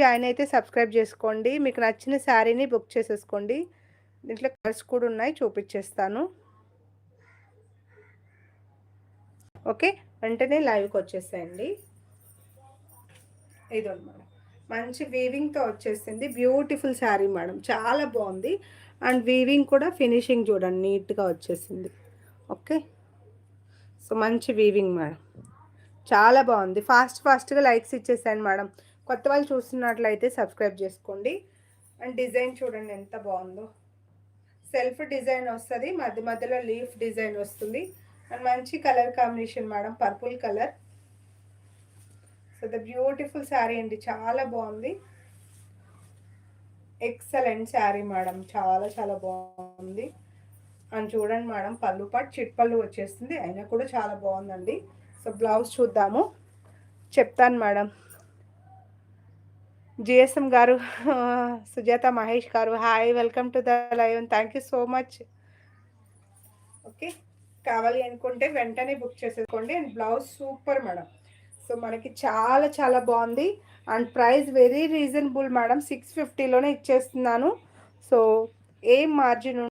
Join అయితే subscribe చేసుకోండి. మీకు నచ్చిన శారీని బుక్ చేసేసుకోండి. దీంట్లో కలర్స్ కూడా ఉన్నాయి, చూపించేస్తాను. ఓకే, వెంటనే లైవ్కి వచ్చేసేయండి. ఇదిగోండి మేడం, మంచి వీవింగ్తో వచ్చేసింది. బ్యూటిఫుల్ శారీ మేడం, చాలా బాగుంది. అండ్ వీవింగ్ కూడా ఫినిషింగ్ చూడండి, నీట్గా వచ్చేసింది. ఓకే, సో మంచి వీవింగ్ మేడం, చాలా బాగుంది. ఫాస్ట్గా లైక్స్ ఇచ్చేసాను మేడం. కొత్త వాళ్ళు చూస్తున్నట్లయితే సబ్స్క్రైబ్ చేసుకోండి. అండ్ డిజైన్ చూడండి ఎంత బాగుందో. సెల్ఫ్ డిజైన్ వస్తుంది, మధ్య మధ్యలో లీఫ్ డిజైన్ వస్తుంది. అండ్ మంచి colour combination madam, purple colour. So the beautiful sari అండి, చాలా బాగుంది. ఎక్సలెంట్ శారీ మేడం, చాలా చాలా బాగుంది. అని చూడండి మేడం, పళ్ళు పాటు చిట్పళ్ళు వచ్చేస్తుంది, అయినా కూడా చాలా బాగుందండి. సో బ్లౌజ్ చూద్దాము, చెప్తాను మేడం. జిఎస్ఎం గారు, Sujatha Mahesh garu, hi, welcome to the live. Thank you so much. Okay, కావాలి అనుకుంటే వెంటనే బుక్ చేసేసుకోండి. And blouse super madam. So మనకి చాలా చాలా బాగుంది. And price very reasonable madam, 650లోనే ఇచ్చేస్తున్నాను. సో ఏం మార్జిన్